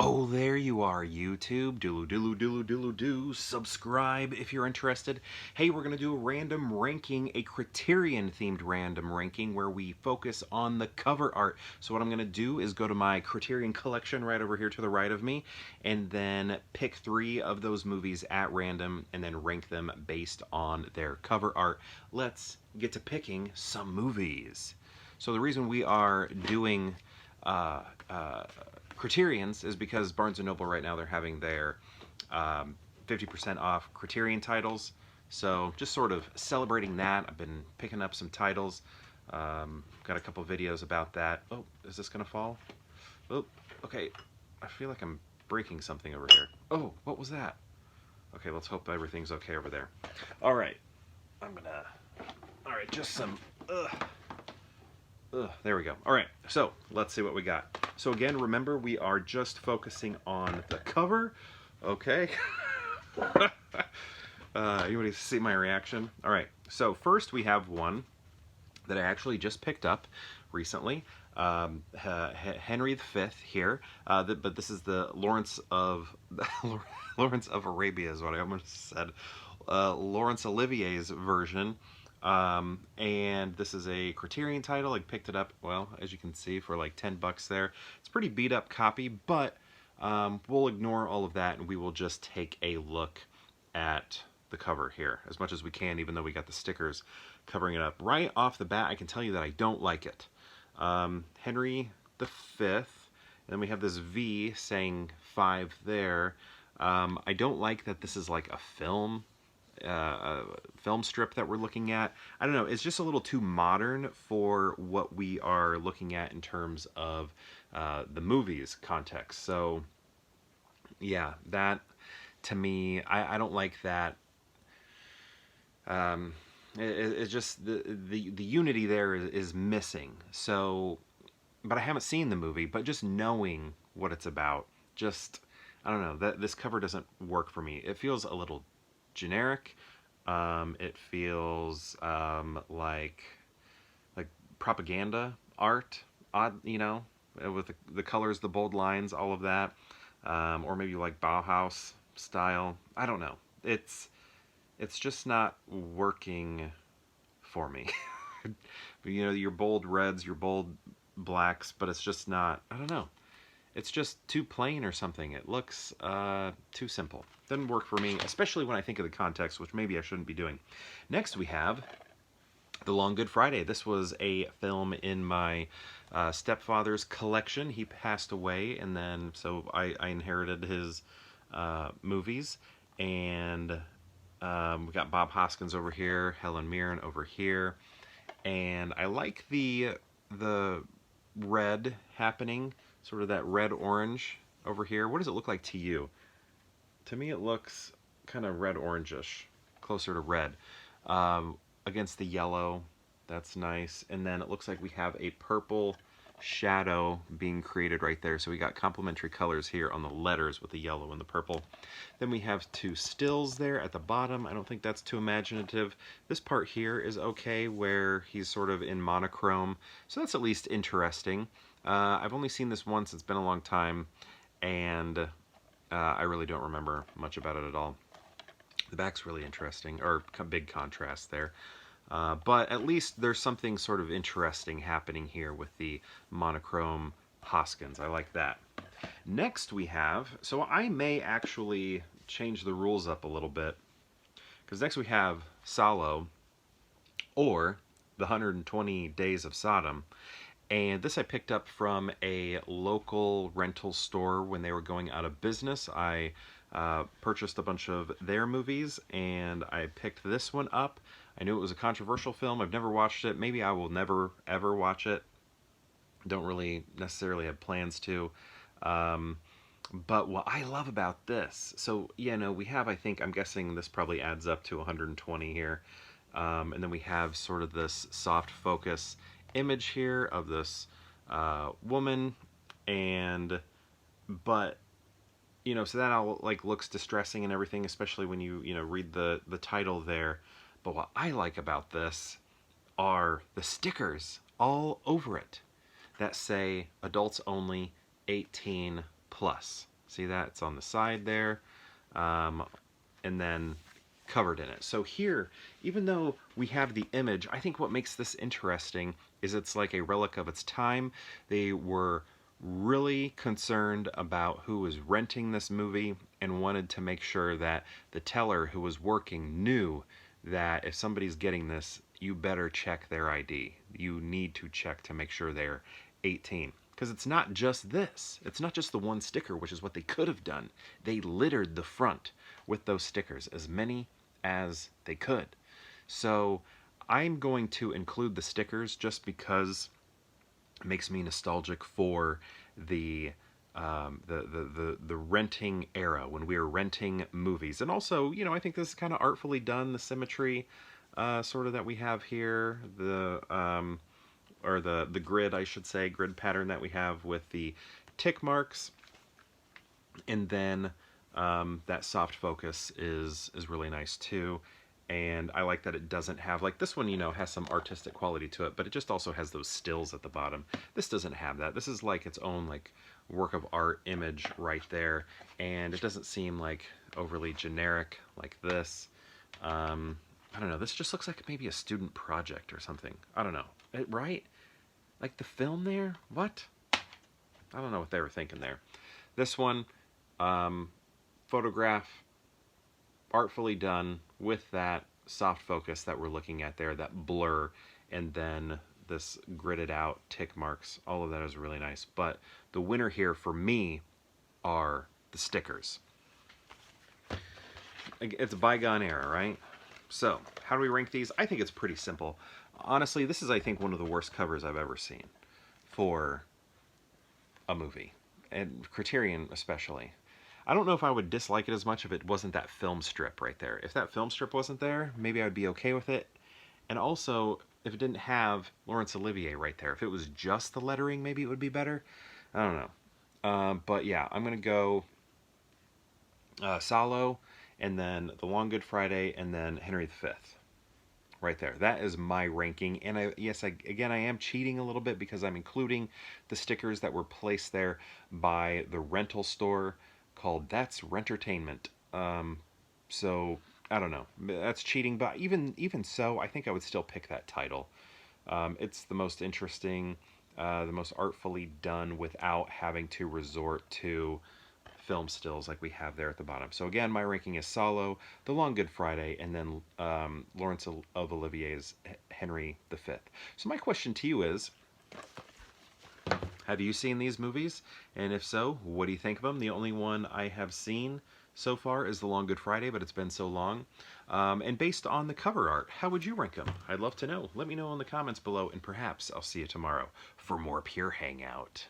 Oh, there you are, YouTube. Doodle doodle doodle doodle doo. Subscribe if you're interested. Hey, we're going to do a random ranking, a Criterion themed random ranking where we focus on the cover art. So what I'm going to do is go to my Criterion collection right over here to the right of me and then pick 3 of those movies at random and then rank them based on their cover art. Let's get to picking some movies. So the reason we are doing Criterions is because Barnes & Noble right now, they're having their 50% off Criterion titles. So just sort of celebrating that. I've been picking up some titles. Got a couple videos about that. Oh, is this gonna fall? Oh, okay. I feel like I'm breaking something over here. Oh, what was that? Okay, let's hope everything's okay over there. All right, all right, just some, there we go. All right, so let's see what we got. So again, remember, we are just focusing on the cover. Okay. Anybody see my reaction? All right, so first we have one that I actually just picked up recently. Henry V here, but this is the Lawrence of Lawrence of Arabia is what I almost said. Laurence Olivier's version. And this is a Criterion title. I picked it up, well, as you can see, for like 10 bucks there. It's a pretty beat up copy, but we'll ignore all of that and we will just take a look at the cover here as much as we can, even though we got the stickers covering it up. Right off the bat, I can tell you that I don't like it. Henry V, and then we have this V saying 5 there. I don't like that this is like a film strip that we're looking at. I don't know, it's just a little too modern for what we are looking at in terms of the movie's context. So yeah, that to me, I don't like that. It's just the unity there is missing. So, but I haven't seen the movie, but just knowing what it's about, just, I don't know, this cover doesn't work for me. It feels a little generic. It feels like propaganda art, odd, you know, with the colors, the bold lines, all of that, or maybe like Bauhaus style. I don't know. It's just not working for me. You know, your bold reds, your bold blacks, but it's just not. I don't know. It's just too plain or something. It looks too simple. Doesn't work for me, especially when I think of the context, which maybe I shouldn't be doing. Next we have The Long Good Friday. This was a film in my stepfather's collection. He passed away, and then so I inherited his movies. And we got Bob Hoskins over here, Helen Mirren over here. And I like the red happening, sort of that red-orange over here. What does it look like to you? To me, it looks kind of red-orangish, closer to red. Against the yellow, that's nice. And then it looks like we have a purple shadow being created right there. So we got complementary colors here on the letters with the yellow and the purple. Then we have 2 stills there at the bottom. I don't think that's too imaginative. This part here is okay, where he's sort of in monochrome. So that's at least interesting. I've only seen this once. It's been a long time. And I really don't remember much about it at all. The back's really interesting, or big contrast there. But at least there's something sort of interesting happening here with the monochrome Hoskins. I like that. Next we have, so I may actually change the rules up a little bit, because next we have Salo, or The 120 Days of Sodom. And this I picked up from a local rental store when they were going out of business. I purchased a bunch of their movies, and I picked this one up. I knew it was a controversial film. I've never watched it. Maybe I will never, ever watch it. Don't really necessarily have plans to. But what I love about this, so, you know, we have, I think, I'm guessing this probably adds up to 120 here. And then we have sort of this soft focus image here of this woman, and but you know, so that all like looks distressing and everything, especially when you read the title there. But what I like about this are the stickers all over it that say adults only, 18 Plus. See that? It's on the side there. Um, and then covered in it. So here, even though we have the image, I think what makes this interesting is it's like a relic of its time. They were really concerned about who was renting this movie and wanted to make sure that the teller who was working knew that if somebody's getting this, you better check their ID. You need to check to make sure they're 18. Because it's not just this. It's not just the one sticker, which is what they could have done. They littered the front with those stickers, as many as they could. So I'm going to include the stickers just because it makes me nostalgic for the the renting era when we were renting movies. And also, you know, I think this is kind of artfully done, the symmetry sort of that we have here, or the grid, I should say, grid pattern that we have with the tick marks, and then that soft focus is really nice too. And I like that it doesn't have, like this one, you know, has some artistic quality to it, but it just also has those stills at the bottom. This doesn't have that. This is like its own like work of art image right there, and it doesn't seem like overly generic like this. I don't know, this just looks like maybe a student project or something. I don't know, right? Like the film there? What? I don't know what they were thinking there. This one, photograph, artfully done with that soft focus that we're looking at there, that blur, and then this gridded out tick marks. All of that is really nice. But the winner here for me are the stickers. It's a bygone era, right? So, how do we rank these? I think it's pretty simple. Honestly, this is, I think, one of the worst covers I've ever seen for a movie, and Criterion especially. I don't know if I would dislike it as much if it wasn't that film strip right there. If that film strip wasn't there, maybe I would be okay with it. And also, if it didn't have Laurence Olivier right there, if it was just the lettering, maybe it would be better. I don't know. But yeah, I'm going to go Salo, and then The Long Good Friday, and then Henry V. Right there. That is my ranking. And again, I am cheating a little bit because I'm including the stickers that were placed there by the rental store called That's Rentertainment. So I don't know. That's cheating, but even so, I think I would still pick that title. It's the most interesting, the most artfully done without having to resort to film stills like we have there at the bottom. So again, my ranking is Salo, The Long Good Friday, and then Laurence of Olivier's Henry V. So my question to you is, have you seen these movies? And if so, what do you think of them? The only one I have seen so far is The Long Good Friday, but it's been so long. And based on the cover art, how would you rank them? I'd love to know. Let me know in the comments below, and perhaps I'll see you tomorrow for more Pure Hangout.